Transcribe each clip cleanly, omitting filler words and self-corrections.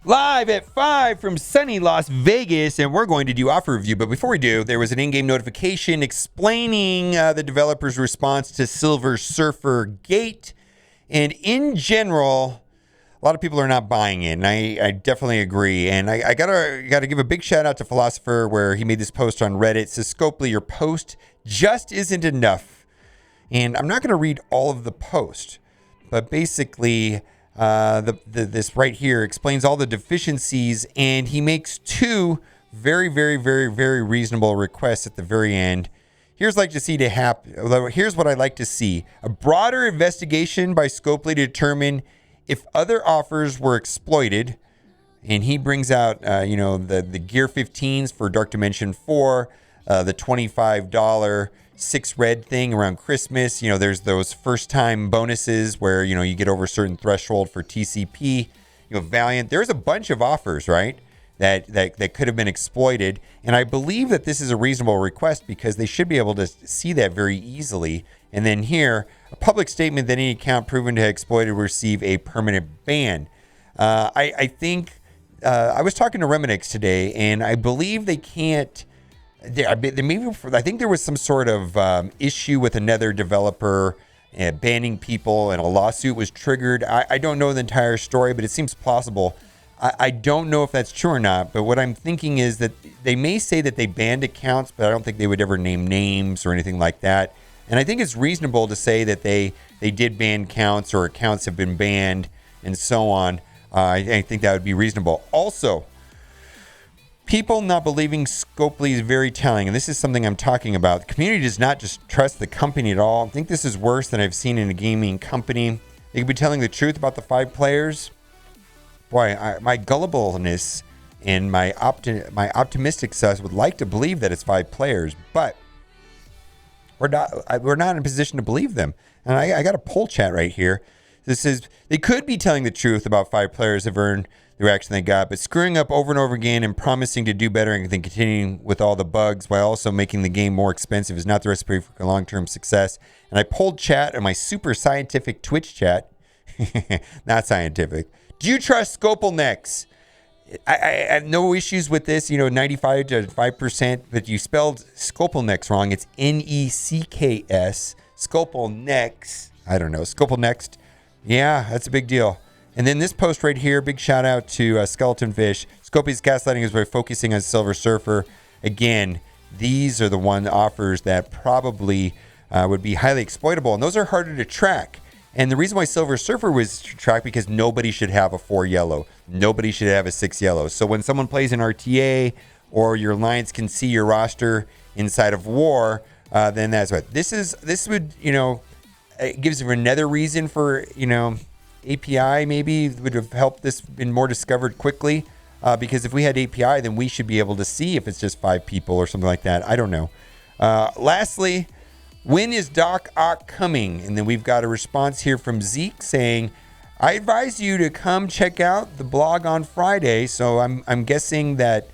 Live at 5 from sunny Las Vegas, and we're going to do offer review. But before we do, there was an in-game notification explaining the developer's response to Silver Surfer Gate. And in general, a lot of people are not buying it, and I definitely agree. And I gotta give a big shout out to Philosopher, where he made this post on Reddit. It says, Scopely, your post just isn't enough. And I'm not going to read all of the post, but basically this right here explains all the deficiencies, and he makes two very, very, very, very reasonable requests at the very end. Here's what I'd like to see: a broader investigation by Scopely to determine if other offers were exploited. And he brings out, the Gear 15s for Dark Dimension 4, the $25 6 red thing around Christmas. There's those first time bonuses where, you get over a certain threshold for TCP, Valiant. There's a bunch of offers, right? That could have been exploited. And I believe that this is a reasonable request because they should be able to see that very easily. And then here, a public statement that any account proven to have exploited will receive a permanent ban. I think I was talking to Remedix today, and I believe they can't. I think there was some sort of issue with another developer banning people, and a lawsuit was triggered. I don't know the entire story, but it seems plausible. I don't know if that's true or not, but what I'm thinking is that they may say that they banned accounts, but I don't think they would ever name names or anything like that. And I think it's reasonable to say that they did ban accounts, or accounts have been banned and so on. I think that would be reasonable. Also, people not believing Scopely is very telling, and this is something I'm talking about. The community does not just trust the company at all. I think this is worse than I've seen in a gaming company. They could be telling the truth about the 5 players. Boy, my gullibleness and my optimistic self would like to believe that it's 5 players, but we're not in a position to believe them. And I got a poll chat right here. This is, they could be telling the truth about 5 players have earned the reaction they got, but screwing up over and over again and promising to do better and then continuing with all the bugs while also making the game more expensive is not the recipe for long-term success. And I polled chat in my super scientific Twitch chat. Not scientific. Do you trust Scopelnex? I have no issues with this, 95 to 5%, but you spelled Scopelnex wrong. It's Necks. Scopelnex. I don't know. Scopelnext. Yeah, that's a big deal. And then this post right here, big shout out to Skeleton Fish. Scopely's gaslighting is by focusing on Silver Surfer. Again, these are the one offers that probably would be highly exploitable, and those are harder to track. And the reason why Silver Surfer was tracked, because nobody should have a 4 yellow. Nobody should have a 6 yellow. So when someone plays an RTA, or your alliance can see your roster inside of War, then that's what this would, it gives them another reason for, API maybe would have helped this been more discovered quickly. Because if we had API, then we should be able to see if it's just 5 people or something like that. I don't know. Lastly, when is Doc Ock coming? And then we've got a response here from Zeke saying, I advise you to come check out the blog on Friday. So I'm guessing that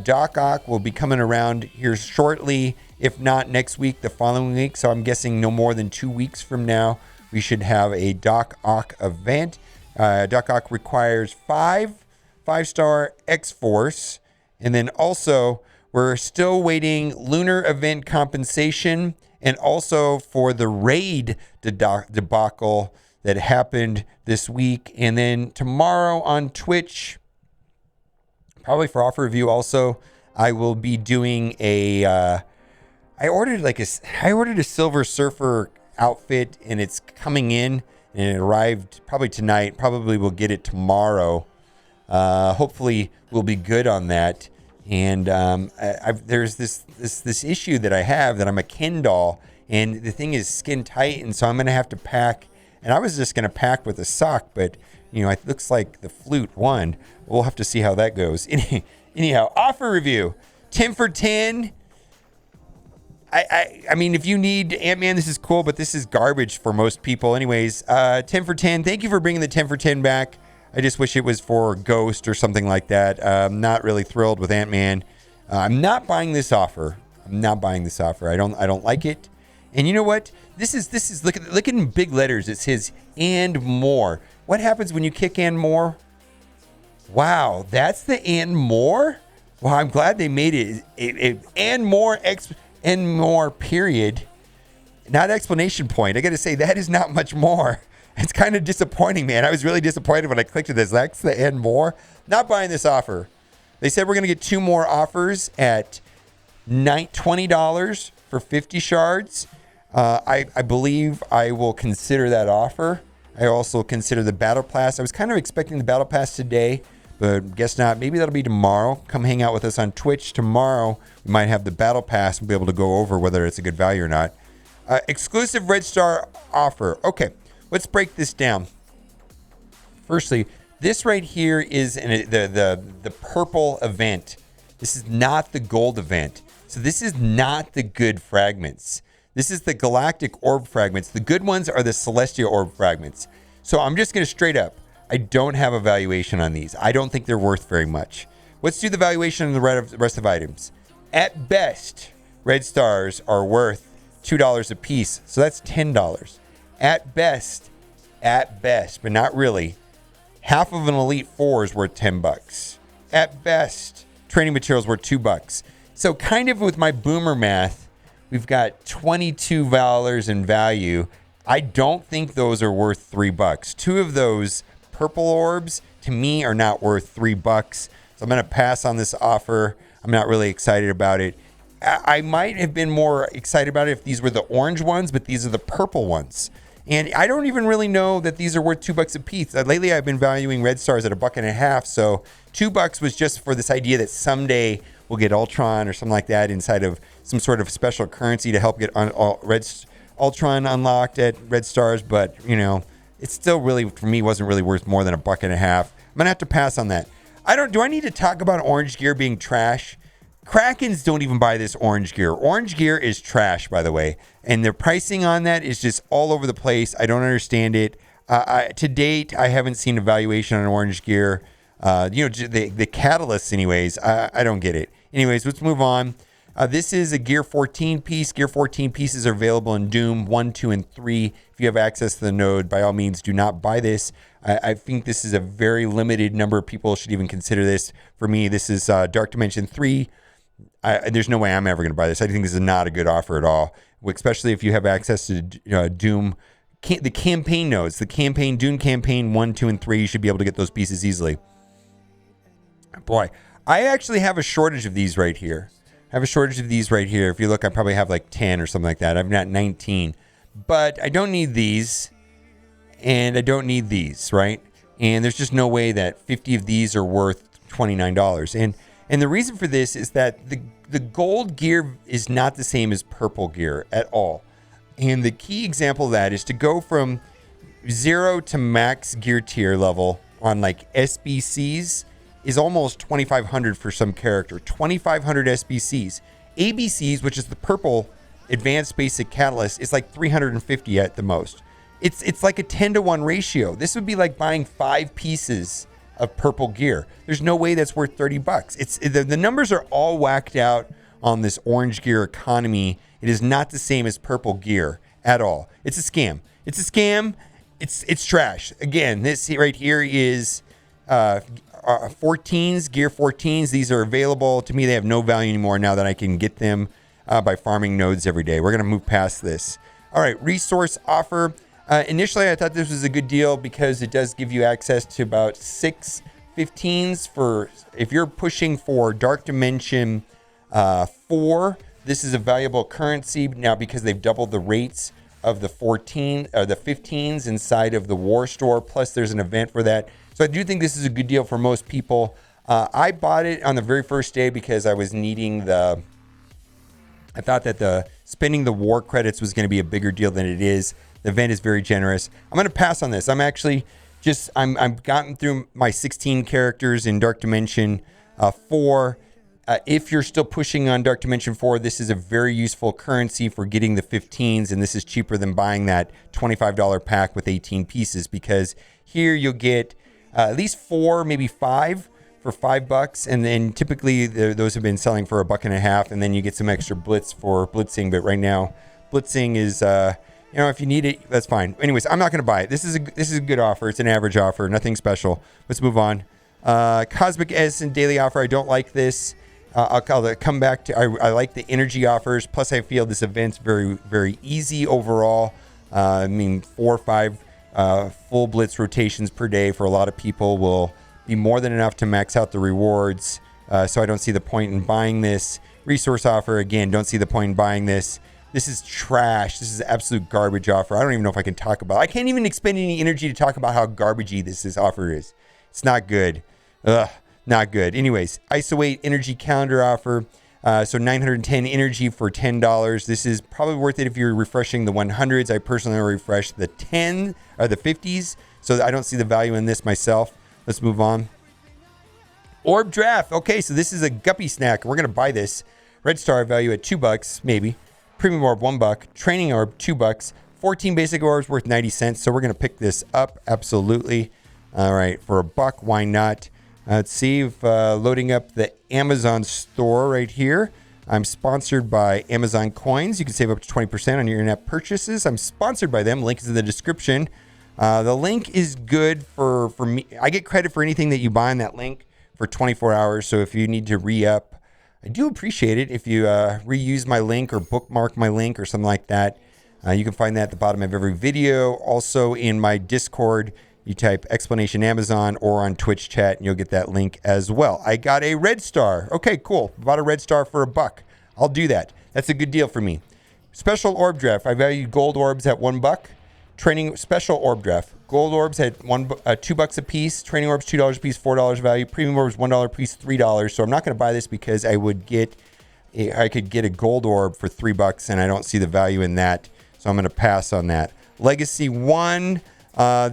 Doc Ock will be coming around here shortly, if not next week, the following week. So I'm guessing no more than 2 weeks from now, we should have a Doc Ock event. Doc Ock requires 5-star X-Force. And then also, we're still waiting lunar event compensation, and also for the raid debacle that happened this week. And then tomorrow on Twitch, probably for offer review also, I will be doing I ordered a Silver Surfer outfit, and it's coming in, and it arrived probably tonight. Probably we'll get it tomorrow. Hopefully we'll be good on that. And there's this issue that I have, that I'm a Ken doll, and the thing is skin tight, and so I'm going to have to pack. And I was just going to pack with a sock, but it looks like the flute won. We'll have to see how that goes. Anyhow, offer review, 10 for 10. I mean, if you need Ant-Man, this is cool, but this is garbage for most people. Anyways, 10 for 10. Thank you for bringing the 10 for 10 back. I just wish it was for Ghost or something like that. I'm not really thrilled with Ant-Man. I'm not buying this offer. I don't like it. And you know what? This is look in big letters. It says and more. What happens when you kick and more? Wow, that's the and more? Well, I'm glad they made it and more period. Not exclamation point. I got to say, that is not much more. It's kind of disappointing, man. I was really disappointed when I clicked to this. That's the and more. Not buying this offer. They said we're going to get 2 more offers at $20 for 50 shards. I believe I will consider that offer. I also consider the Battle Pass. I was kind of expecting the Battle Pass today, but guess not. Maybe that'll be tomorrow. Come hang out with us on Twitch tomorrow. We might have the Battle Pass. We'll be able to go over whether it's a good value or not. Exclusive Red Star offer. Okay, let's break this down. Firstly, this right here is the purple event. This is not the gold event. So this is not the good fragments. This is the galactic orb fragments. The good ones are the celestial orb fragments. So I'm just going to straight up, I don't have a valuation on these. I don't think they're worth very much. Let's do the valuation on the rest of items. At best, red stars are worth $2 a piece. So that's $10. At best, but not really. Half of an Elite 4 is worth $10. At best, training materials worth $2. So kind of with my boomer math, we've got $22 in value. I don't think those are worth $3. 2 of those purple orbs to me are not worth $3. So I'm going to pass on this offer. I'm not really excited about it. I might have been more excited about it if these were the orange ones, but these are the purple ones. And I don't even really know that these are worth $2 a piece. Lately, I've been valuing red stars at $1.50. So $2 was just for this idea that someday we'll get Ultron or something like that inside of some sort of special currency to help get Ultron unlocked at red stars. But, you know, it's still really, for me, wasn't really worth more than $1.50. I'm going to have to pass on that. Do I need to talk about orange gear being trash? Krakens don't even buy this orange gear. Orange gear is trash, by the way. And the pricing on that is just all over the place. I don't understand it. To date, I haven't seen a valuation on orange gear. The catalysts, anyways, I don't get it. Anyways, let's move on. This is a Gear 14 piece. Gear 14 pieces are available in Doom 1, 2, and 3. If you have access to the node, by all means, do not buy this. I think this is a very limited number of people should even consider this. For me, this is Dark Dimension 3. There's no way I'm ever going to buy this. I think this is not a good offer at all, especially if you have access to Doom. The campaign nodes, Doom campaign 1, 2, and 3, you should be able to get those pieces easily. Boy, I actually have a shortage of these right here. If you look, I probably have like 10 or something like that. I've got 19. But I don't need these, and I don't need these, right? And there's just no way that 50 of these are worth $29. And the reason for this is that the gold gear is not the same as purple gear at all. And the key example of that is to go from 0 to max gear tier level on like SBCs is almost 2,500 for some character. 2,500 SBCs. ABCs, which is the purple advanced basic catalyst, is like 350 at the most. It's like a 10-to-1 ratio. This would be like buying 5 pieces of purple gear. There's no way that's worth $30. The numbers are all whacked out on this orange gear economy. It is not the same as purple gear at all. It's a scam. It's trash. Again, this right here is 14s, gear 14s. These are available to me. They have no value anymore now that I can get them by farming nodes every day. We're going to move past this. All right, resource offer. Initially, I thought this was a good deal because it does give you access to about 6 15s for if you're pushing for Dark Dimension 4. This is a valuable currency now because they've doubled the rates of the 15s inside of the War Store. Plus, there's an event for that. So I do think this is a good deal for most people. I bought it on the very first day because I was needing I thought that spending the war credits was going to be a bigger deal than it is. The event is very generous. I'm going to pass on this. I've gotten through my 16 characters in Dark Dimension 4. If you're still pushing on Dark Dimension 4, this is a very useful currency for getting the 15s, and this is cheaper than buying that $25 pack with 18 pieces because here you'll get at least 4, maybe 5 for $5, and then typically those have been selling for $1.50, and then you get some extra blitz for blitzing. But right now, blitzing is if you need it, that's fine. Anyways, I'm not going to buy it. This is a good offer. It's an average offer, nothing special. Let's move on. Cosmic Essence daily offer. I don't like this. I'll come back to. I like the energy offers. Plus, I feel this event's very, very easy overall. I mean, 4 or 5 full blitz rotations per day for a lot of people will be more than enough to max out the rewards. So I don't see the point in buying this. Resource offer, again, don't see the point in buying this. This is trash. This is absolute garbage offer. I don't even know if I can talk about it. I can't even expend any energy to talk about how garbagey this offer is. It's not good. Ugh. Not good. Anyways, ISO8 energy calendar offer. So 910 energy for $10. This is probably worth it if you're refreshing the 100s. I personally refresh the 10 or the 50s. So I don't see the value in this myself. Let's move on. Orb Draft. Okay, so this is a guppy snack. We're going to buy this. Red Star value at $2, maybe. Premium Orb, $1. Training Orb, $2. 14 basic orbs worth 90 cents. So we're going to pick this up. Absolutely. All right. For $1, why not? Let's see if loading up the Amazon store right here. I'm sponsored by Amazon Coins. You can save up to 20% on your in-app purchases. I'm sponsored by them. Link is in the description. The link is good for me. I get credit for anything that you buy on that link for 24 hours. So if you need to re-up, I do appreciate it if you reuse my link or bookmark my link or something like that. You can find that at the bottom of every video. Also in my Discord, you type explanation Amazon or on Twitch chat and you'll get that link as well. I got a red star. Okay, cool. Bought a red star for $1. I'll do that. That's a good deal for me. Special orb draft. I value gold orbs at $1. Training special orb draft. Gold orbs at $2 a piece. Training orbs $2 a piece, $4 value. Premium orbs $1 a piece, $3. So I'm not going to buy this because I could get a gold orb for $3 and I don't see the value in that. So I'm going to pass on that. Legacy 1.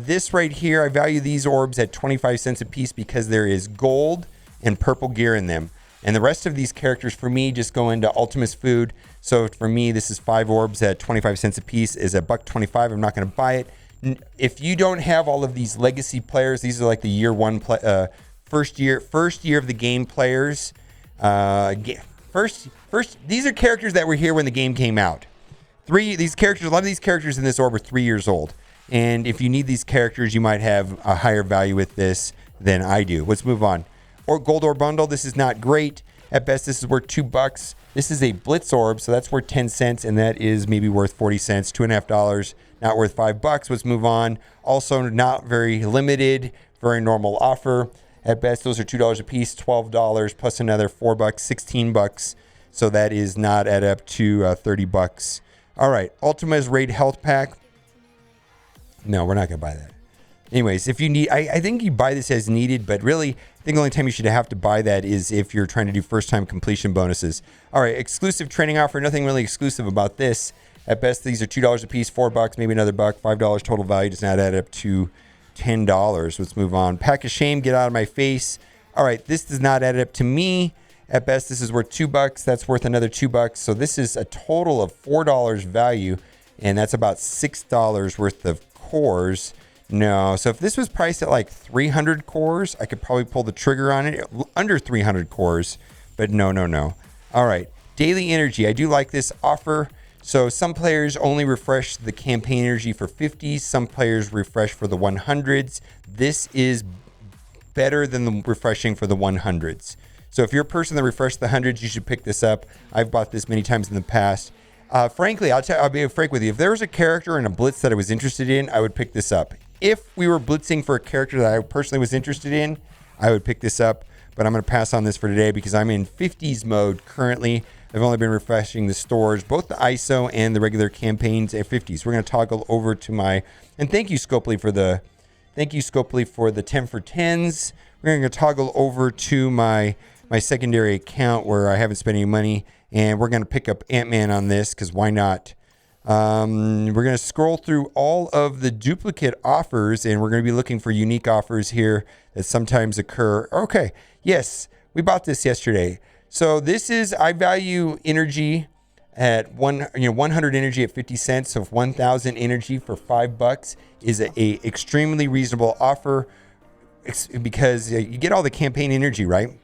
This right here, I value these orbs at 25 cents a piece because there is gold and purple gear in them. And the rest of these characters for me just go into Ultima's food. So for me, this is 5 orbs at 25 cents a piece is $1.25. I'm not going to buy it. If you don't have all of these legacy players, these are like the year one, first year of the game players. First, these are characters that were here when the game came out. A lot of these characters in this orb are 3 years old. And if you need these characters, you might have a higher value with this than I do. Let's move on. Or gold orb bundle. This is not great. At best, this is worth $2. This is a blitz orb, so that's worth 10 cents, and that is maybe worth 40 cents, $2.50, not worth $5. Let's move on. Also, not very limited, very normal offer. At best, those are $2 a piece, $12 plus another $4, $16. So that is not add up to $30. All right, Ultima's Raid Health Pack. No, we're not going to buy that. Anyways, if you need, I think you buy this as needed, but really, I think the only time you should have to buy that is if you're trying to do first-time completion bonuses. All right, exclusive training offer. Nothing really exclusive about this. At best, these are $2 a piece, $4, maybe another $1, $5 total value. Does not add up to $10. Let's move on. Pack of Shame, get out of my face. All right, this does not add up to me. At best, this is worth $2. That's worth another $2. So this is a total of $4 value, and that's about $6 worth of cores. No, so if this was priced at like 300 cores, I could probably pull the trigger on it. Under 300 cores, but no. All right, daily energy. I do like this offer. So some players only refresh the campaign energy for 50s. Some players refresh for the 100s. This is better than the refreshing for the 100s. So if you're a person that refreshed the 100s, you should pick this up. I've bought this many times in the past. Frankly, I'll be frank with you. If there was a character in a blitz that I was interested in, I would pick this up. If we were blitzing for a character that I personally was interested in, I would pick this up. But I'm going to pass on this for today because I'm in 50s mode currently. I've only been refreshing the stores, both the ISO and the regular campaigns at 50s. We're going to toggle over to my, and thank you Scopely for the 10 for 10s. We're going to toggle over to my secondary account where I haven't spent any money, and we're going to pick up Ant-Man on this because why not? We're going to scroll through all of the duplicate offers, and we're going to be looking for unique offers here that sometimes occur. Okay, yes, we bought this yesterday. So this is, I value energy at 100 energy at 50 cents. So 1,000 energy for $5 is a extremely reasonable offer because you get all the campaign energy, right?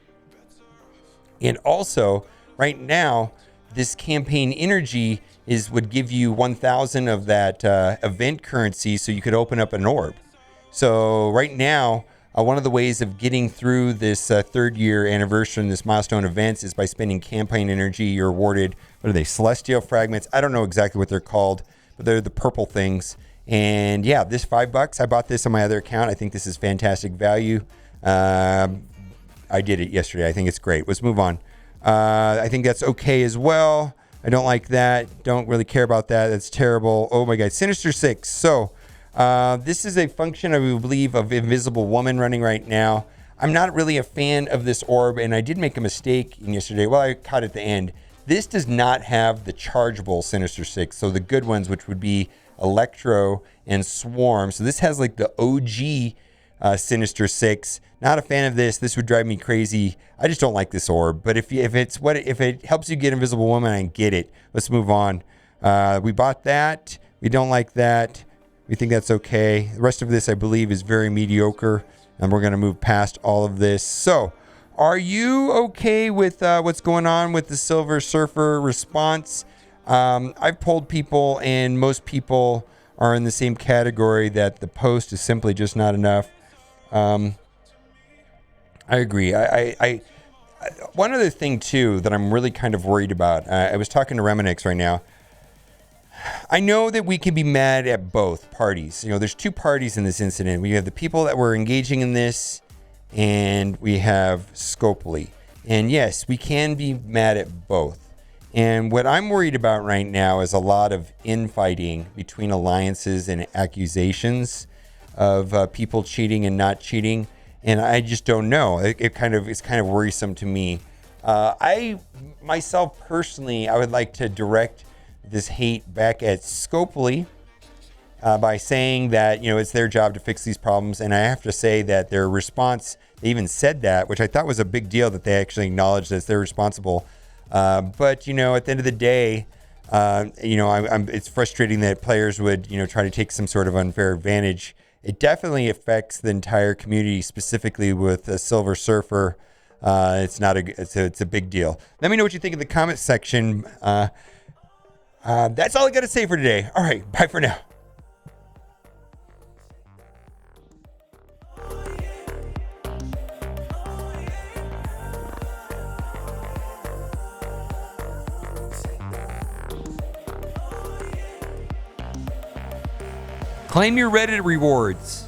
And also, right now, this campaign energy would give you 1,000 of that event currency, so you could open up an orb. So right now, One of the ways of getting through this third year anniversary and this milestone events is by spending campaign energy. You're awarded, what are they, celestial fragments? I don't know exactly what they're called, but they're the purple things. And yeah, this $5, I bought this on my other account. I think this is fantastic value. I did it yesterday. I think it's great. Let's move on. I think that's okay as well. I don't like that. Don't really care about that. That's terrible. Oh my God. Sinister 6. So this is a function, I believe, of Invisible Woman running right now. I'm not really a fan of this orb, and I did make a mistake yesterday. Well, I caught it at the end. This does not have the chargeable Sinister 6. So the good ones, which would be Electro and Swarm. So this has like the OG Sinister 6. Not a fan of this. This would drive me crazy. I just don't like this orb. But if it helps you get Invisible Woman, I get it. Let's move on. We bought that. We don't like that. We think that's okay. The rest of this, I believe, is very mediocre, and we're going to move past all of this. So, are you okay with what's going on with the Silver Surfer response? I've polled people, and most people are in the same category that the post is simply just not enough. I agree. I one other thing, too, that I'm really kind of worried about. I was talking to Reminix right now. I know that we can be mad at both parties. You know, there's two parties in this incident. We have the people that were engaging in this, and we have Scopely. And yes, we can be mad at both. And what I'm worried about right now is a lot of infighting between alliances and accusations of people cheating and not cheating. And I just don't know. It's kind of worrisome to me. I myself personally, I would like to direct this hate back at Scopely by saying that, you know, it's their job to fix these problems. And I have to say that their response, they even said that, which I thought was a big deal, that they actually acknowledged that they're responsible. But, you know, at the end of the day, you know, it's frustrating that players would, you know, try to take some sort of unfair advantage. It definitely affects the entire community, specifically with Silver Surfer. It's a big deal. Let me know what you think in the comment section. That's all I got to say for today. All right, bye for now. Claim your Reddit rewards.